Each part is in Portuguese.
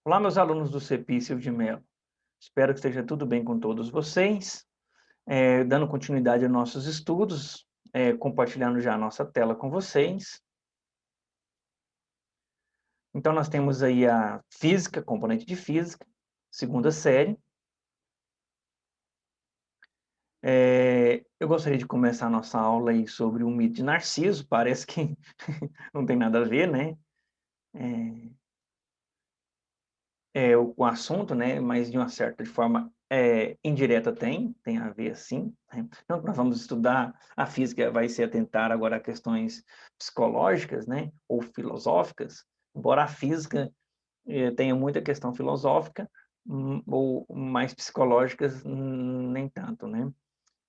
Olá, meus alunos do CEPI Silvio de Mello. Espero que esteja tudo bem com todos vocês. Dando continuidade aos nossos estudos, compartilhando já a nossa tela com vocês. Então, nós temos aí a física, componente de física, segunda série. Eu gostaria de começar a nossa aula aí sobre o mito de Narciso. Parece que não tem nada a ver, né? O assunto, né? Mas de uma certa forma indireta tem a ver sim, né? Então, nós vamos estudar a física, vai se atentar agora a questões psicológicas, né? Ou filosóficas, embora a física tenha muita questão filosófica, ou mais psicológicas, nem tanto, né?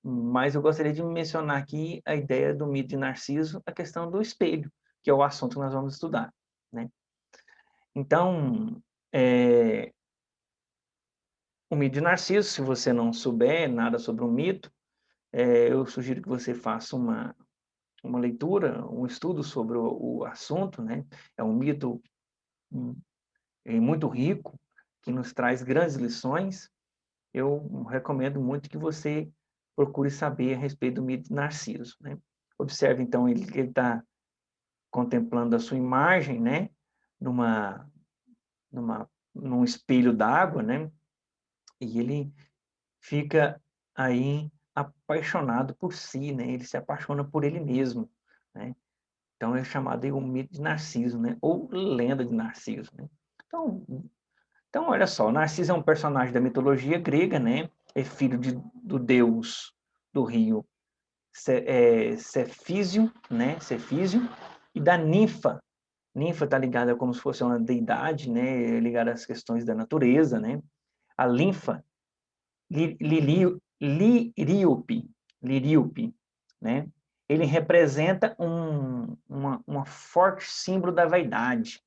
Mas eu gostaria de mencionar aqui a ideia do mito de Narciso, a questão do espelho, que é o assunto que nós vamos estudar, né? Então, é, o mito de Narciso, se você não souber nada sobre o mito, eu sugiro que você faça uma leitura, um estudo sobre o assunto, né? É um mito hum, muito rico, que nos traz grandes lições. Eu recomendo muito que você procure saber a respeito do mito de Narciso, né? Observe, então, ele está contemplando a sua imagem, né? Numa, num espelho d'água, né? E ele fica aí apaixonado por si, né? Ele se apaixona por ele mesmo, né? Então é chamado aí o mito de Narciso, né? Ou lenda de Narciso, né? Então, olha só, Narciso é um personagem da mitologia grega, né? É filho do deus do rio Cefísio, né? Cefísio, e da ninfa. Ninfa está ligada como se fosse uma deidade, né? Ligada às questões da natureza, né? A linfa Liríope, né? Ele representa uma forte símbolo da vaidade.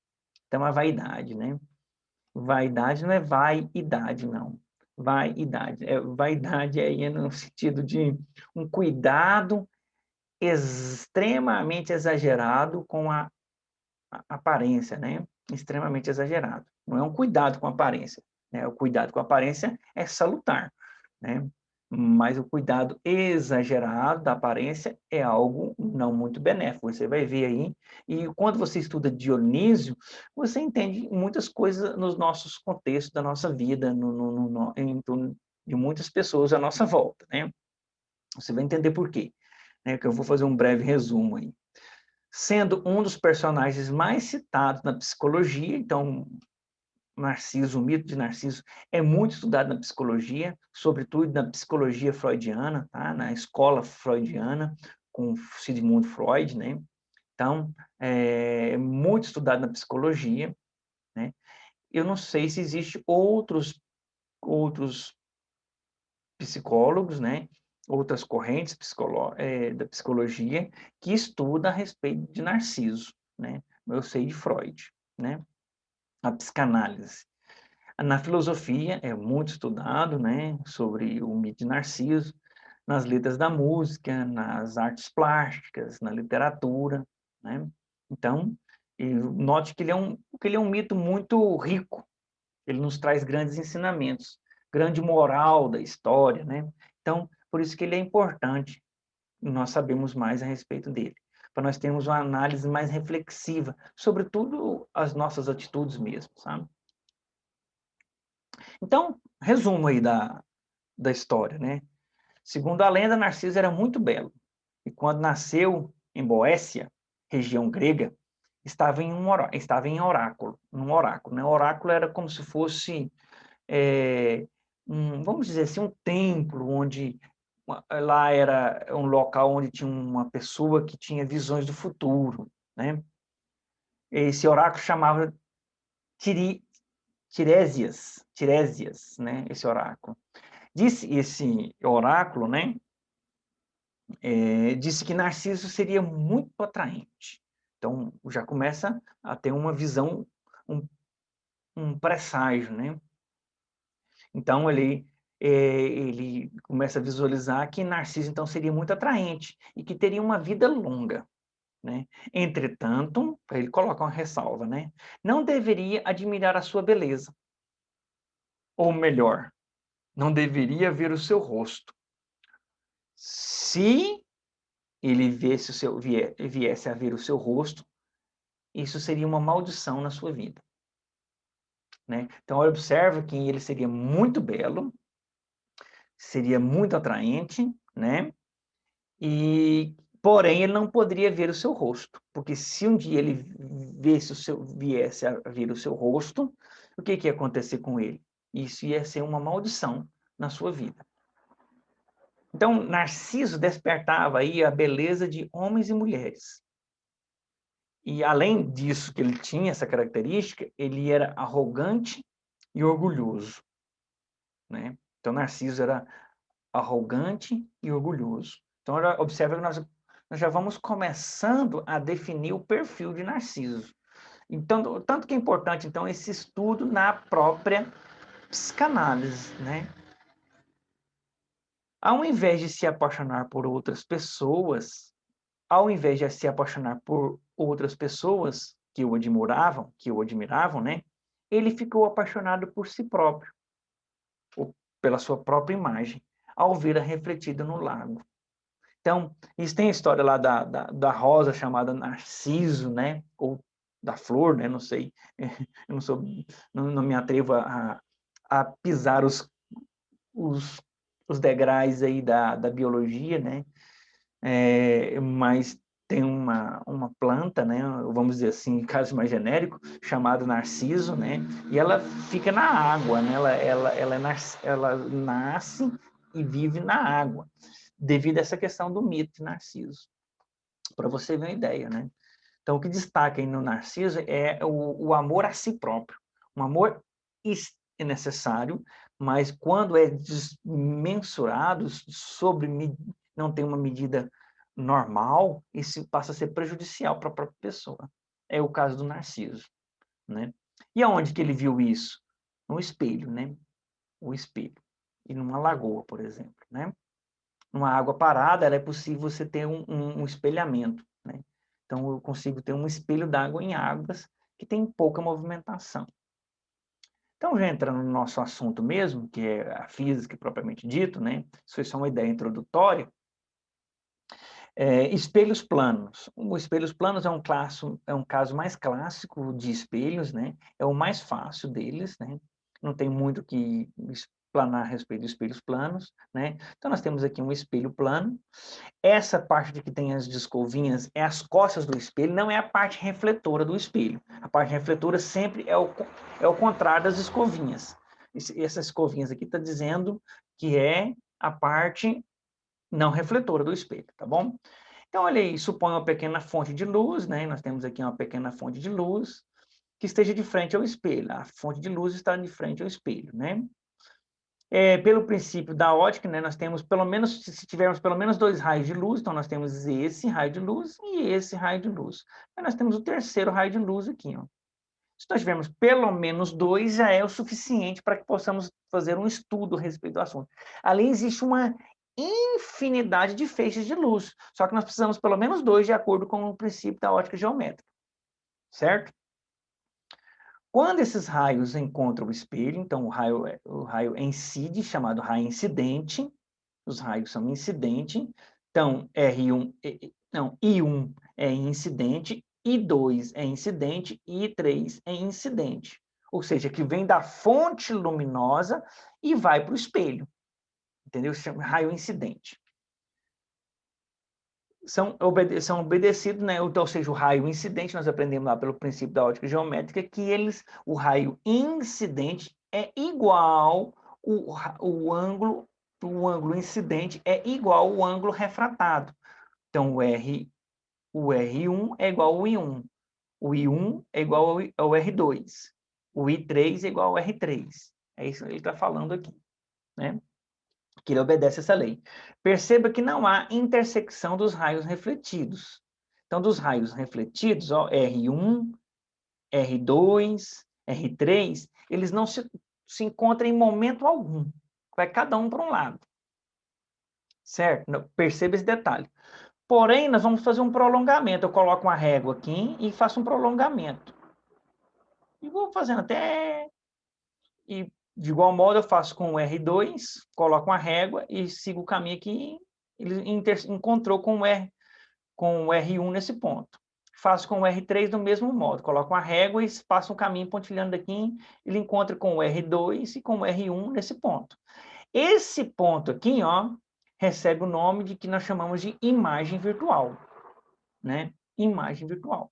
Então, a vaidade, né? Vaidade não é vai-idade, não. Vai-idade. Vaidade aí no sentido de um cuidado extremamente exagerado com a aparência, né? Extremamente exagerado. Não é um cuidado com a aparência, né? O cuidado com a aparência é salutar, né? Mas o cuidado exagerado da aparência é algo não muito benéfico. Você vai ver aí, e quando você estuda Dionísio, você entende muitas coisas nos nossos contextos da nossa vida, em torno de muitas pessoas à nossa volta, né? Você vai entender por quê, né? Que eu vou fazer um breve resumo aí. Sendo um dos personagens mais citados na psicologia, então Narciso, o mito de Narciso é muito estudado na psicologia, sobretudo na psicologia freudiana, tá? Na escola freudiana, com Sigmund Freud, né? Então, é muito estudado na psicologia, né? Eu não sei se existe outros psicólogos, né? Outras correntes da psicologia que estudam a respeito de Narciso, né? Eu sei de Freud, né? A psicanálise. Na filosofia é muito estudado, né, sobre o mito de Narciso, nas letras da música, nas artes plásticas, na literatura, né? Então, note que ele é um mito muito rico, ele nos traz grandes ensinamentos, grande moral da história, né? Então, por isso que ele é importante, nós sabemos mais a respeito dele, para nós termos uma análise mais reflexiva, sobretudo as nossas atitudes mesmo, sabe? Então, resumo aí da história, né? Segundo a lenda, Narciso era muito belo, e quando nasceu em Boécia, região grega, estava em oráculo, num oráculo, né? O oráculo era como se fosse, vamos dizer assim, um templo, onde lá era um local onde tinha uma pessoa que tinha visões do futuro, né? Esse oráculo chamava Tiri, Tiresias, né? Esse oráculo. Disse esse oráculo, né? Disse que Narciso seria muito atraente. Então, já começa a ter uma visão, um, um presságio, né? Então, ele começa a visualizar que Narciso, então, seria muito atraente e que teria uma vida longa. né? Entretanto, ele coloca uma ressalva, né? Não deveria admirar a sua beleza. Ou melhor, não deveria ver o seu rosto. Se ele viesse a ver o seu rosto, isso seria uma maldição na sua vida, né? Então, observa que ele seria muito belo, seria muito atraente, né? E, porém, ele não poderia ver o seu rosto, porque se um dia ele viesse a ver o seu rosto, o que ia acontecer com ele? Isso ia ser uma maldição na sua vida. Então, Narciso despertava aí a beleza de homens e mulheres. E além disso, que ele tinha essa característica, ele era arrogante e orgulhoso, né? Então, Narciso era arrogante e orgulhoso. Então, observa que nós já vamos começando a definir o perfil de Narciso. Então, tanto que é importante, então, esse estudo na própria psicanálise, né? Ao invés de se apaixonar por outras pessoas, ao invés de se apaixonar por outras pessoas que o admiravam, né? Ele ficou apaixonado por si próprio, ou pela sua própria imagem, ao ver-a refletida no lago. Então, isso tem a história lá da rosa chamada Narciso, né? Ou da flor, né? Não sei. Eu não sou, não me atrevo a pisar os, os degraus aí da biologia, né? Mas tem uma planta, né? Vamos dizer assim, em caso mais genérico, chamado narciso, né? E ela fica na água, né? Ela nasce e vive na água, devido a essa questão do mito de Narciso, para você ver uma ideia, né? Então, o que destaca aí no Narciso é o amor a si próprio. Um amor é necessário, mas quando é desmensurado, não tem uma medida normal, isso passa a ser prejudicial para a própria pessoa. É o caso do Narciso, né? E aonde que ele viu isso? No espelho, né? O espelho. E numa lagoa, por exemplo, né? Numa água parada, é possível você ter um espelhamento, né? Então, eu consigo ter um espelho d'água em águas que tem pouca movimentação. Então, já entrando no nosso assunto mesmo, que é a física propriamente dito, né? Isso foi só uma ideia introdutória. Espelhos planos. Os espelhos planos é um caso mais clássico de espelhos, né? É o mais fácil deles, né? Não tem muito que explanar a respeito de espelhos planos, né? Então, nós temos aqui um espelho plano. Essa parte de que tem as escovinhas é as costas do espelho, não é a parte refletora do espelho. A parte refletora sempre é o contrário das escovinhas. Essas escovinhas aqui está dizendo que é a parte não refletora do espelho, tá bom? Então, olha aí, supõe uma pequena fonte de luz, né? Nós temos aqui uma pequena fonte de luz que esteja de frente ao espelho. A fonte de luz está de frente ao espelho, né? Pelo princípio da ótica, né, nós temos pelo menos, se tivermos pelo menos 2 raios de luz, então nós temos esse raio de luz e esse raio de luz. Aí nós temos o terceiro raio de luz aqui, ó. Se nós tivermos pelo menos 2, já é o suficiente para que possamos fazer um estudo a respeito do assunto. Ali existe uma infinidade de feixes de luz, só que nós precisamos pelo menos 2 de acordo com o princípio da ótica geométrica, certo? Quando esses raios encontram o espelho, então o raio incide, chamado raio incidente, os raios são incidente, então I1 é incidente, I2 é incidente, I3 é incidente, ou seja, que vem da fonte luminosa e vai para o espelho, entendeu? Se chama raio incidente. São obedecidos, né? Então, ou seja, o raio incidente, nós aprendemos lá pelo princípio da ótica geométrica, que o raio incidente é igual, o ângulo incidente é igual ao ângulo refratado. Então, o R1 é igual ao I1, o I1 é igual ao R2, o I3 é igual ao R3. É isso que ele está falando aqui, né? Que ele obedece essa lei. Perceba que não há intersecção dos raios refletidos. Então, dos raios refletidos, ó, R1, R2, R3, eles não se encontram em momento algum. Vai cada um para um lado. Certo? Perceba esse detalhe. Porém, nós vamos fazer um prolongamento. Eu coloco uma régua aqui e faço um prolongamento. E vou fazendo até... E, de igual modo, eu faço com o R2, coloco uma régua e sigo o caminho aqui. Ele encontrou com o R1 nesse ponto. Faço com o R3 do mesmo modo. Coloco uma régua e passo um caminho pontilhando daqui. Ele encontra com o R2 e com o R1 nesse ponto. Esse ponto aqui, ó, recebe o nome de que nós chamamos de imagem virtual, né? Imagem virtual,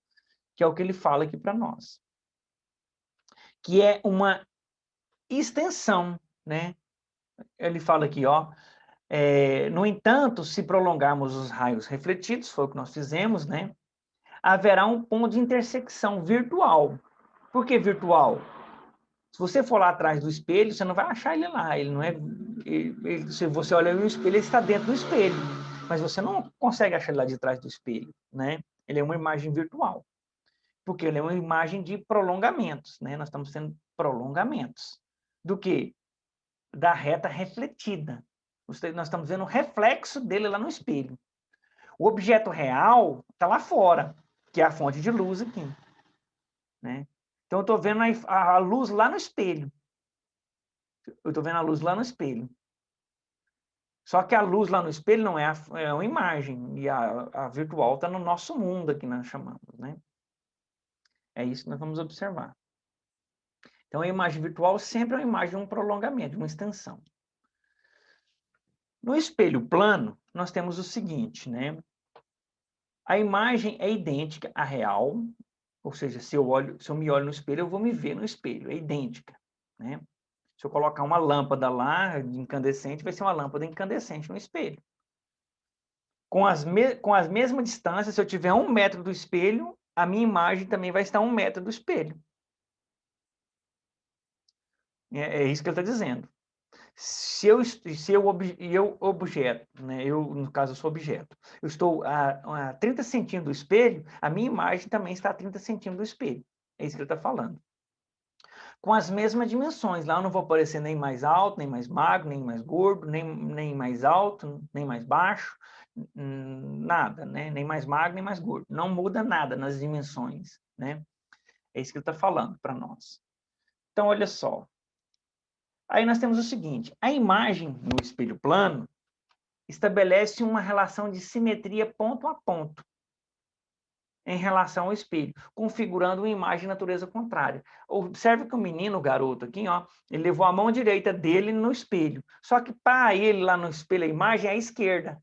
que é o que ele fala aqui para nós. Que é uma extensão, né? Ele fala aqui, ó, no entanto, se prolongarmos os raios refletidos, foi o que nós fizemos, né? Haverá um ponto de intersecção virtual. Por que virtual? Se você for lá atrás do espelho, você não vai achar ele lá. Ele não é. Se você olha no espelho, ele está dentro do espelho. Mas você não consegue achar ele lá de trás do espelho, né? Ele é uma imagem virtual. Porque ele é uma imagem de prolongamentos, né? Nós estamos tendo prolongamentos. Do quê? Da reta refletida. Nós estamos vendo o reflexo dele lá no espelho. O objeto real está lá fora, que é a fonte de luz aqui, né? Então, eu estou vendo a luz lá no espelho. Eu estou vendo a luz lá no espelho. Só que a luz lá no espelho não é uma imagem, e a virtual está no nosso mundo aqui, nós chamamos, né? É isso que nós vamos observar. Então, a imagem virtual sempre é uma imagem de um prolongamento, de uma extensão. No espelho plano, nós temos o seguinte, né? A imagem é idêntica à real, ou seja, se eu me olho no espelho, eu vou me ver no espelho, é idêntica, né? Se eu colocar uma lâmpada lá, incandescente, vai ser uma lâmpada incandescente no espelho. Com as mesmas distâncias, se eu tiver 1 metro do espelho, a minha imagem também vai estar a 1 metro do espelho. É isso que ele está dizendo. Se eu objeto, né? No caso, eu sou objeto. Eu estou a 30 centímetros do espelho, a minha imagem também está a 30 centímetros do espelho. É isso que ele está falando. Com as mesmas dimensões. Lá eu não vou aparecer nem mais alto, nem mais magro, nem mais gordo, nem mais alto, nem mais baixo, nada, né? Nem mais magro, nem mais gordo. Não muda nada nas dimensões, né? É isso que ele está falando para nós. Então, olha só. Aí nós temos o seguinte, a imagem no espelho plano estabelece uma relação de simetria ponto a ponto em relação ao espelho, configurando uma imagem de natureza contrária. Observe que o menino, o garoto aqui, ó, ele levou a mão direita dele no espelho. Só que para ele lá no espelho, a imagem é à esquerda.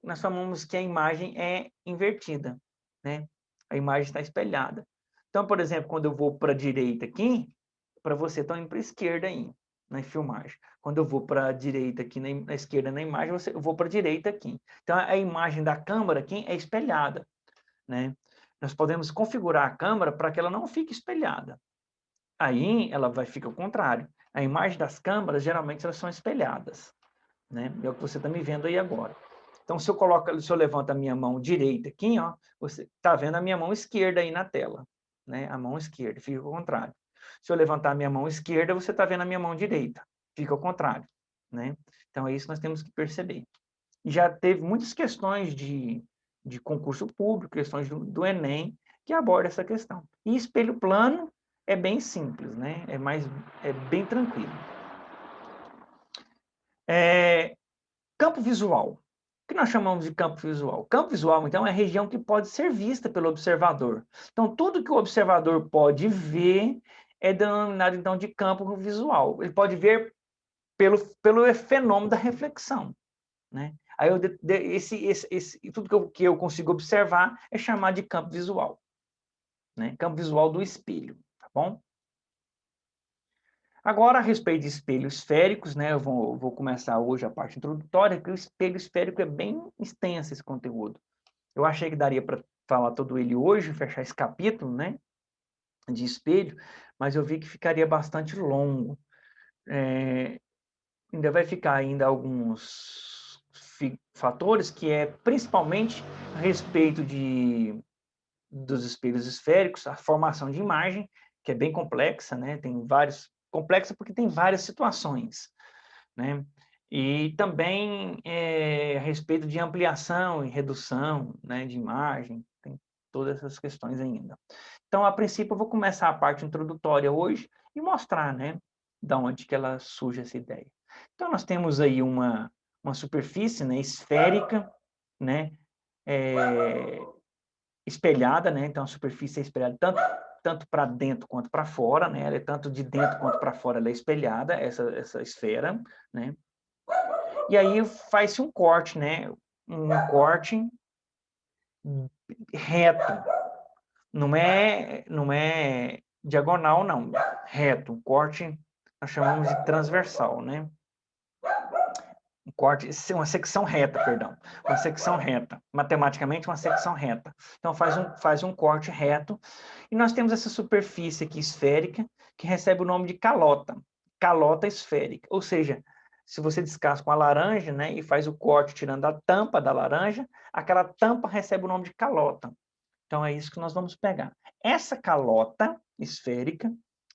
Nós chamamos que a imagem é invertida, né? A imagem está espelhada. Então, por exemplo, quando eu vou para a direita aqui, para você está indo para a esquerda aí, na filmagem. Quando eu vou para a direita aqui, na esquerda na imagem, eu vou para a direita aqui. Então, a imagem da câmera aqui é espelhada, né? Nós podemos configurar a câmera para que ela não fique espelhada. Aí ela vai ficar ao contrário. A imagem das câmeras, geralmente, elas são espelhadas, né? É o que você está me vendo aí agora. Então, se eu levanto a minha mão direita aqui, ó, você está vendo a minha mão esquerda aí na tela, né? A mão esquerda, fica ao contrário. Se eu levantar a minha mão esquerda, você está vendo a minha mão direita, fica ao contrário, né? Então, é isso que nós temos que perceber. E já teve muitas questões de concurso público, questões do Enem, que abordam essa questão. E espelho plano é bem simples, né? É bem tranquilo. Campo visual. O que nós chamamos de campo visual? Campo visual, então, é a região que pode ser vista pelo observador. Então, tudo que o observador pode ver é denominado, então, de campo visual. Ele pode ver pelo fenômeno da reflexão, né? Aí, tudo que eu consigo observar é chamado de campo visual, né? Campo visual do espelho, tá bom? Agora, a respeito de espelhos esféricos, né? Eu vou começar hoje a parte introdutória, que o espelho esférico é bem extenso esse conteúdo. Eu achei que daria para falar todo ele hoje, fechar esse capítulo, né? De espelho, mas eu vi que ficaria bastante longo. Ainda vai ficar ainda alguns fatores, que é principalmente a respeito dos espelhos esféricos, a formação de imagem, que é bem complexa, né? Complexa porque tem várias situações, né? E também a respeito de ampliação e redução, né, de imagem, tem todas essas questões ainda. Então, a princípio, eu vou começar a parte introdutória hoje e mostrar, né, da onde que ela surge essa ideia. Então, nós temos aí uma superfície, né, esférica, né, espelhada, né, então a superfície é espelhada tanto para dentro quanto para fora, né, ela é tanto de dentro quanto para fora, ela é espelhada, essa esfera, né, e aí faz-se um corte, né, um corte reto, não é diagonal, não, reto, um corte nós chamamos de transversal, né, um corte, uma secção reta, perdão, uma secção reta, matematicamente uma secção reta. Então faz um corte reto, e nós temos essa superfície aqui esférica, que recebe o nome de calota, calota esférica, ou seja, se você descasca uma laranja, né, e faz o corte tirando a tampa da laranja, aquela tampa recebe o nome de calota. Então, é isso que nós vamos pegar. Essa calota esférica,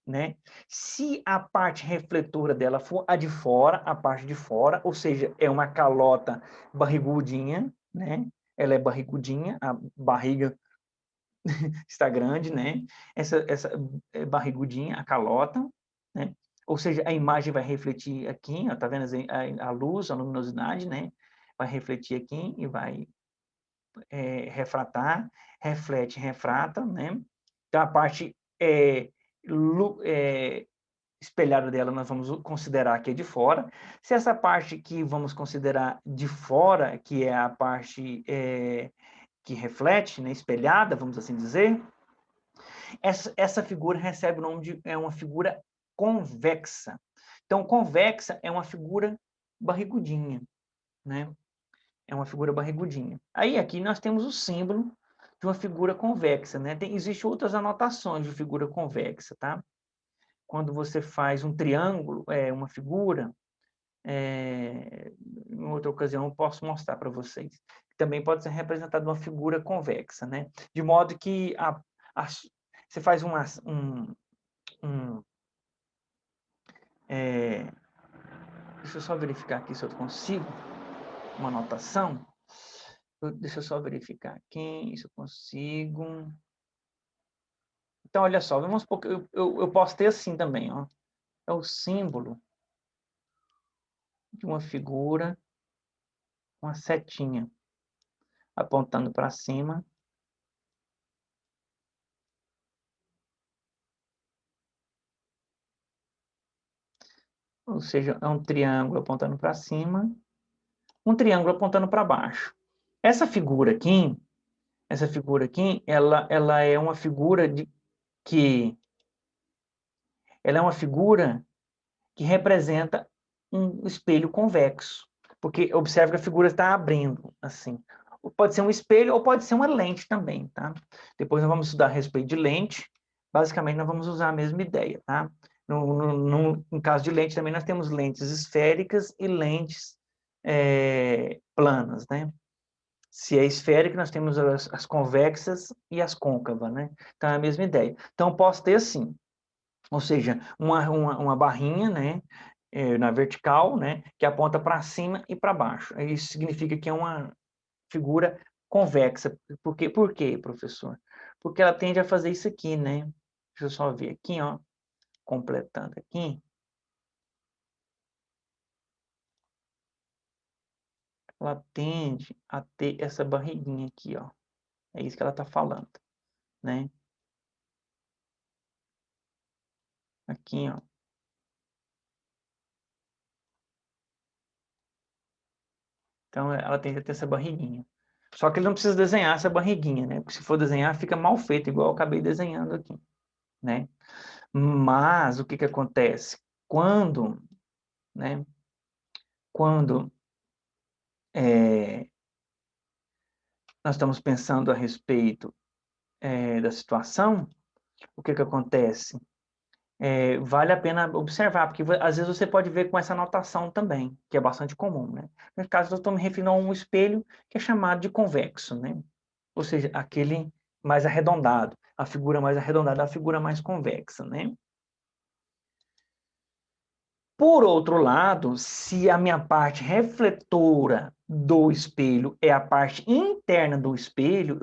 né? Se a parte refletora dela for a de fora, a parte de fora, ou seja, é uma calota barrigudinha, né? Ela é barrigudinha, a barriga está grande, né? Essa barrigudinha, a calota, né? Ou seja, a imagem vai refletir aqui, ó, tá vendo a luz, a luminosidade, né? Vai refletir aqui e vai refratar, reflete, refrata, né? Então, a parte espelhada dela nós vamos considerar que é de fora. Se essa parte que vamos considerar de fora, que é a parte que reflete, né, espelhada, vamos assim dizer, essa figura recebe o nome de uma figura convexa. Então, convexa é uma figura barrigudinha, né? É uma figura barrigudinha. Aí aqui nós temos o símbolo de uma figura convexa, né? Existem outras anotações de figura convexa, tá? Quando você faz um triângulo, uma figura, em outra ocasião eu posso mostrar para vocês. Também pode ser representada uma figura convexa, né? De modo que você faz deixa eu só verificar aqui se eu consigo uma anotação. Deixa eu só verificar aqui se eu consigo. Então, olha só, vamos supor que eu posso ter assim também, ó. É o símbolo de uma figura, uma setinha apontando para cima. Ou seja, é um triângulo apontando para cima, um triângulo apontando para baixo. Essa figura aqui, ela é uma figura que ela é uma figura que representa um espelho convexo, porque observe que a figura está abrindo, assim. Pode ser um espelho ou pode ser uma lente também, tá? Depois nós vamos estudar a respeito de lente. Basicamente, nós vamos usar a mesma ideia, tá? No caso de lente, também nós temos lentes esféricas e lentes planas, né? Se é esférica, nós temos as convexas e as côncavas, né? Então, é a mesma ideia. Então, posso ter assim, ou seja, uma barrinha, né, na vertical, né, que aponta para cima e para baixo. Isso significa que é uma figura convexa. Por quê, professor? Porque ela tende a fazer isso aqui, né? Deixa eu só ver aqui, ó, completando aqui. Ela tende a ter essa barriguinha aqui, ó. É isso que ela está falando, né? Aqui, ó. Então, ela tende a ter essa barriguinha. Só que ele não precisa desenhar essa barriguinha, né? Porque se for desenhar, fica mal feito, igual eu acabei desenhando aqui, né? Mas o que que acontece? Quando, né? Quando nós estamos pensando a respeito da situação, o que que acontece? Vale a pena observar, porque às vezes você pode ver com essa anotação também, que é bastante comum, né? No caso, eu estou me referindo a um espelho que é chamado de convexo, né? Ou seja, aquele mais arredondado, a figura mais arredondada, a figura mais convexa, né? Por outro lado, se a minha parte refletora do espelho é a parte interna do espelho,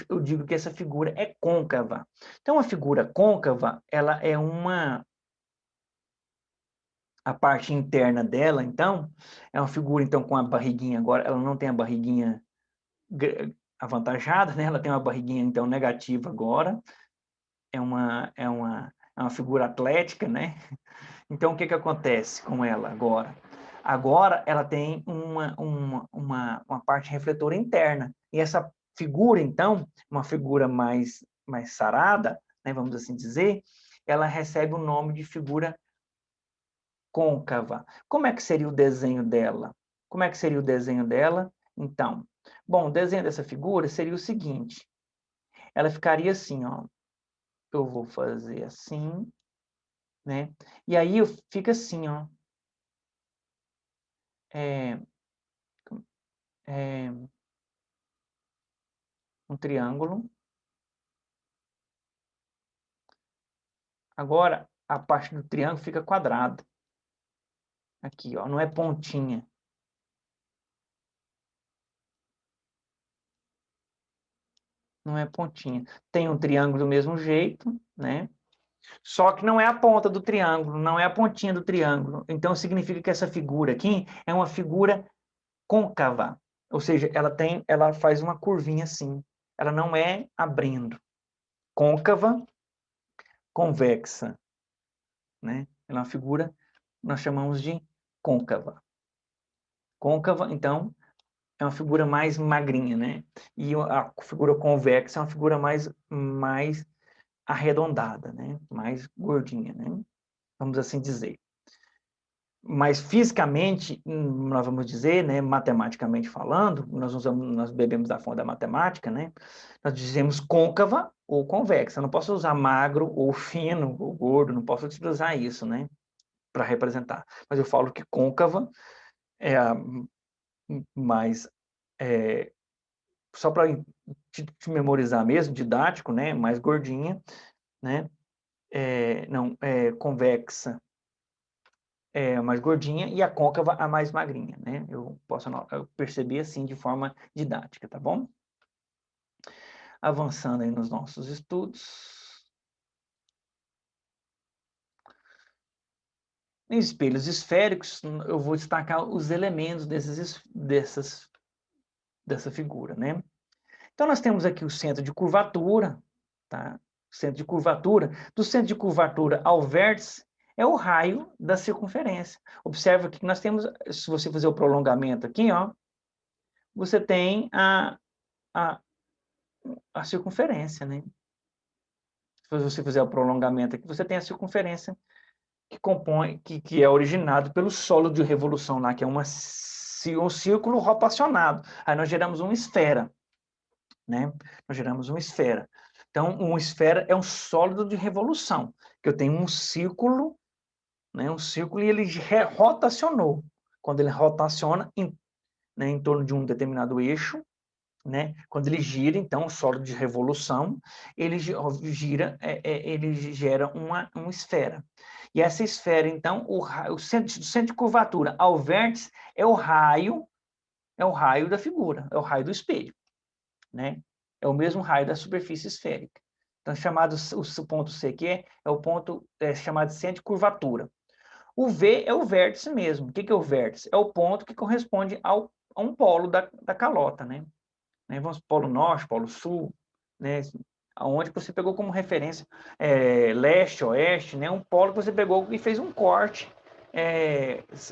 eu digo que essa figura é côncava. Então, a figura côncava, ela é a parte interna dela, então, é uma figura, então, com a barriguinha agora, ela não tem a barriguinha avantajada, né? Ela tem uma barriguinha, então, negativa agora, é uma figura atlética, né? Então, o que acontece com ela agora? Agora, ela tem uma parte refletora interna. E essa figura, então, uma figura mais sarada, né, vamos assim dizer, ela recebe o nome de figura côncava. Como é que seria o desenho dela? Como é que seria o desenho dela? Então, bom, o desenho dessa figura seria o seguinte. Ela ficaria assim, ó. Eu vou fazer assim, né? E aí fica assim, ó. É, é, um triângulo. Agora, a parte do triângulo fica quadrada. Aqui, ó, não é pontinha. Não é pontinha. Tem um triângulo do mesmo jeito, né? Só que não é a ponta do triângulo, não é a pontinha do triângulo. Então, significa que essa figura aqui é uma figura côncava. Ou seja, ela faz uma curvinha assim. Ela não é abrindo. Côncava, convexa, né? Ela é uma figura, nós chamamos de côncava. Côncava, então, é uma figura mais magrinha, né? E a figura convexa é uma figura mais arredondada, né? Mais gordinha, né? Vamos assim dizer. Mas fisicamente, nós vamos dizer, né, matematicamente falando, nós bebemos da fonte da matemática, né? Nós dizemos côncava ou convexa. Eu não posso usar magro ou fino ou gordo, não posso utilizar isso, né, para representar. Mas eu falo que côncava é a mais só para te memorizar mesmo, didático, né, mais gordinha, né? Não, convexa é a mais gordinha e a côncava a mais magrinha, né? Eu percebi assim de forma didática, tá bom? Avançando aí nos nossos estudos. Em espelhos esféricos, eu vou destacar os elementos dessa figura, né? Então, nós temos aqui o centro de curvatura, tá? Centro de curvatura. Do centro de curvatura ao vértice é o raio da circunferência. Observa que nós temos, se você fizer o prolongamento aqui, ó, você tem a, a circunferência, né? Se você fizer o prolongamento aqui, você tem a circunferência que compõe, que é originado pelo solo de revolução lá, que é um círculo rotacionado. Aí nós geramos uma esfera, né? Nós geramos uma esfera. Então, uma esfera é um sólido de revolução, que eu tenho um círculo, né? Um círculo e ele rotacionou. Quando ele rotaciona né, em torno de um determinado eixo, né? Quando ele gira, então, o sólido de revolução, ele ele gera uma esfera. E essa esfera, então, o centro de curvatura ao vértice é o raio da figura, é o raio do espelho, né? É o mesmo raio da superfície esférica. Então, o ponto C aqui é o ponto chamado de centro de curvatura. O V é o vértice mesmo. O que é o vértice? É o ponto que corresponde a um polo da calota, né? Vamos polo norte, polo sul, né? Aonde você pegou como referência leste, oeste, né? Um polo que você pegou e fez um corte,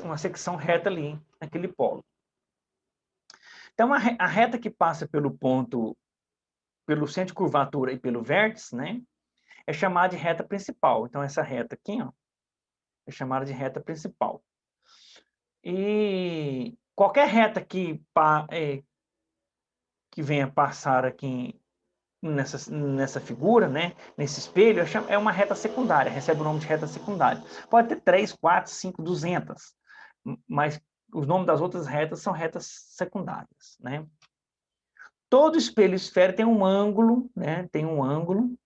uma secção reta ali, naquele polo. Então, a reta que passa pelo centro de curvatura e pelo vértice, né? É chamada de reta principal. Então, essa reta aqui, ó, é chamada de reta principal. E qualquer reta que venha passar aqui nessa figura, né, nesse espelho, é uma reta secundária, recebe o nome de reta secundária. Pode ter 3, 4, 5, 200, mas os nomes das outras retas são retas secundárias, né? Todo espelho esférico tem um ângulo, né, tem um ângulo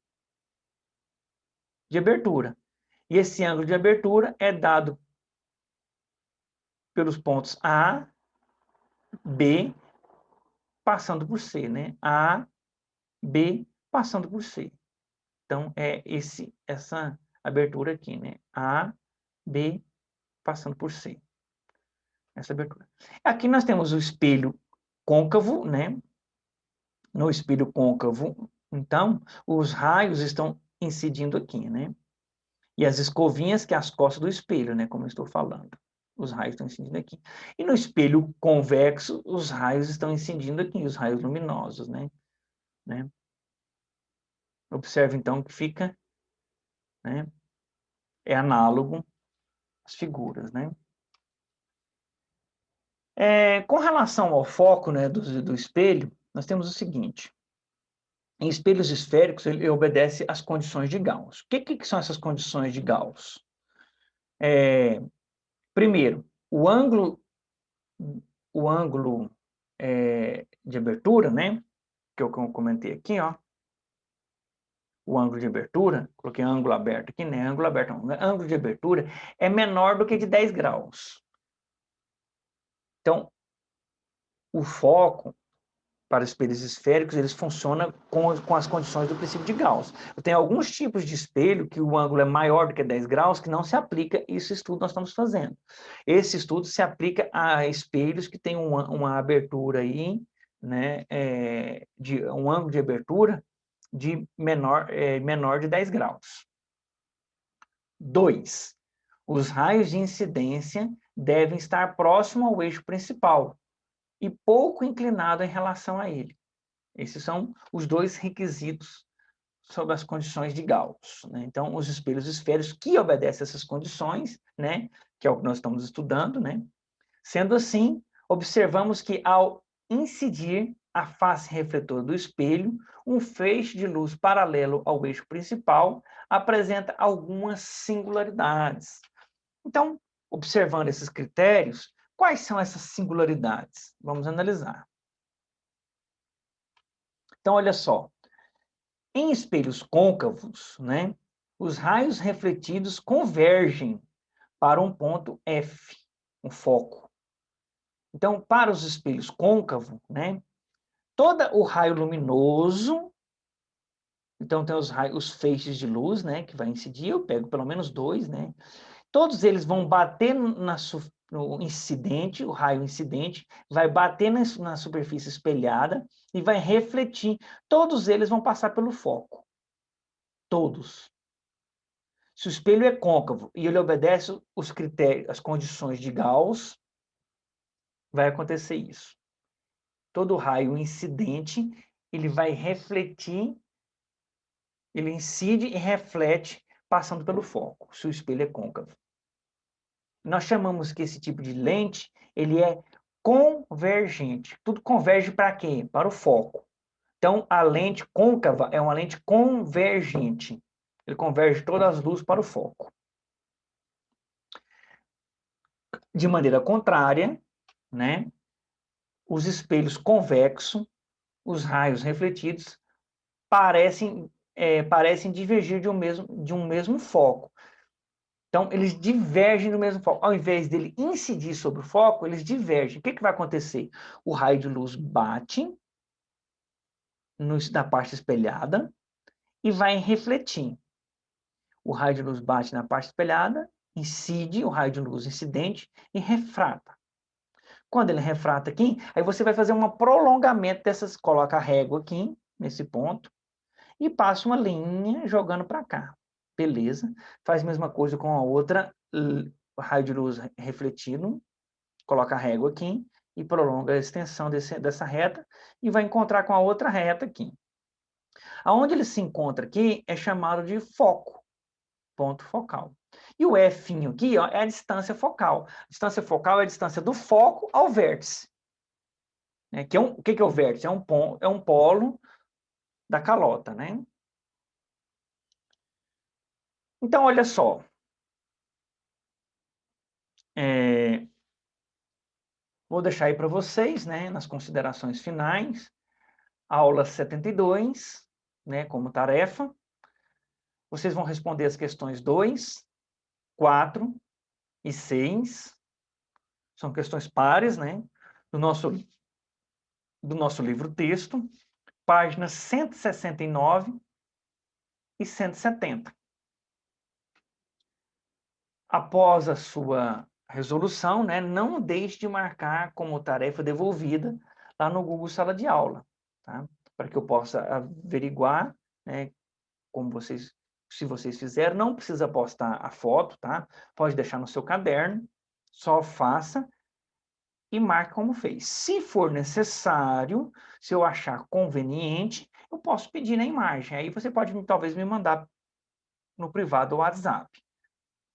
de abertura. E esse ângulo de abertura é dado pelos pontos A, B, passando por C, né? A, B, passando por C. Então, é essa abertura aqui, né? A, B, passando por C. Essa abertura. Aqui nós temos o espelho côncavo, né? No espelho côncavo, então, os raios estão incidindo aqui, né? E as escovinhas, que é as costas do espelho, né? Como eu estou falando. Os raios estão incidindo aqui. E no espelho convexo, os raios estão incidindo aqui, os raios luminosos, né? Observe, então, que fica, né? É análogo às figuras, né? Com relação ao foco, né, do espelho, nós temos o seguinte. Em espelhos esféricos, ele obedece às condições de Gauss. O que são essas condições de Gauss? Primeiro, o ângulo de abertura, né, que eu comentei aqui, ó, o ângulo de abertura, coloquei ângulo aberto aqui, né, ângulo aberto não, ângulo de abertura é menor do que de 10 graus. Então, o foco para espelhos esféricos, eles funcionam com as condições do princípio de Gauss. Eu tenho alguns tipos de espelho que o ângulo é maior do que 10 graus, que não se aplica esse estudo que nós estamos fazendo. Esse estudo se aplica a espelhos que têm uma abertura aí, né, de um ângulo de abertura de menor de 10 graus. 2. Os raios de incidência devem estar próximo ao eixo principal e pouco inclinado em relação a ele. Esses são os dois requisitos sobre as condições de Gauss, né? Então, os espelhos esféricos que obedecem a essas condições, né, que é o que nós estamos estudando, né? Sendo assim, observamos que ao incidir a face refletora do espelho, um feixe de luz paralelo ao eixo principal apresenta algumas singularidades. Então, observando esses critérios, quais são essas singularidades? Vamos analisar. Então, olha só. Em espelhos côncavos, né, os raios refletidos convergem para um ponto F, um foco. Então, para os espelhos côncavos, né, todo o raio luminoso, então tem os feixes de luz, né, que vai incidir, eu pego pelo menos 2, né, todos eles vão bater no incidente, o raio incidente, vai bater na superfície espelhada e vai refletir. Todos eles vão passar pelo foco. Todos. Se o espelho é côncavo e ele obedece os critérios, as condições de Gauss, vai acontecer isso. Todo raio incidente, ele vai refletir, ele incide e reflete passando pelo foco, se o espelho é côncavo. Nós chamamos que esse tipo de lente, ele é convergente. Tudo converge para quê? Para o foco. Então, a lente côncava é uma lente convergente. Ele converge todas as luzes para o foco. De maneira contrária, né, os espelhos convexos, os raios refletidos, parecem divergir de um mesmo foco. Então, eles divergem do mesmo foco. Ao invés dele incidir sobre o foco, eles divergem. O que vai acontecer? O raio de luz bate na parte espelhada e vai refletir. O raio de luz bate na parte espelhada, incide, o raio de luz incidente, e refrata. Quando ele refrata aqui, aí você vai fazer um prolongamento dessas, coloca a régua aqui, nesse ponto, e passa uma linha jogando para cá. Beleza. Faz a mesma coisa com a outra, raio de luz refletido, coloca a régua aqui e prolonga a extensão dessa reta e vai encontrar com a outra reta aqui. Aonde ele se encontra aqui é chamado de foco, ponto focal. E o F aqui, ó, é a distância focal. A distância focal é a distância do foco ao vértice. Né? O que é o vértice? É um polo da calota, né? Então, olha só. Vou deixar aí para vocês, né, nas considerações finais, aula 72, né, como tarefa. Vocês vão responder as questões 2, 4 e 6 São questões pares, né? Do nosso livro-texto, páginas 169 e 170. Após a sua resolução, né, não deixe de marcar como tarefa devolvida lá no Google Sala de Aula, tá? Para que eu possa averiguar, né, como vocês, se vocês fizeram. Não precisa postar a foto, tá? Pode deixar no seu caderno, só faça e marque como fez. Se for necessário, se eu achar conveniente, eu posso pedir na imagem. Aí você pode talvez me mandar no privado ou WhatsApp.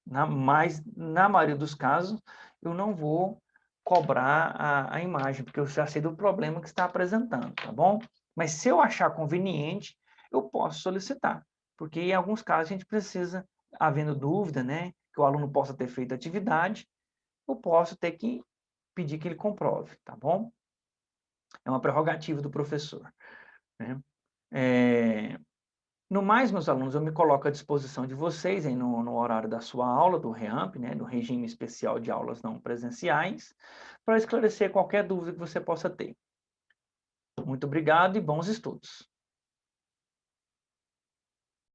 Mas, na maioria dos casos, eu não vou cobrar a imagem, porque eu já sei do problema que está apresentando, tá bom? Mas se eu achar conveniente, eu posso solicitar, porque em alguns casos a gente precisa, havendo dúvida, né, que o aluno possa ter feito atividade, eu posso ter que pedir que ele comprove, tá bom? É uma prerrogativa do professor, né? No mais, meus alunos, eu me coloco à disposição de vocês no horário da sua aula, do REAMP, né, do Regime Especial de Aulas Não Presenciais, para esclarecer qualquer dúvida que você possa ter. Muito obrigado e bons estudos.